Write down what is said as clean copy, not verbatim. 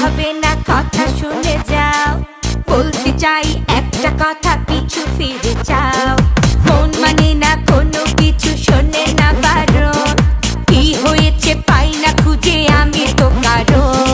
হবে না, কথা শুনে যাও। বলতে চাই একটা কথা, পিছু ফিরে যাও। মন মানে না কোনো কিছু, শোনে না বারণ। কি হয়েছে পাই না খুঁজে আমি তো কারণ।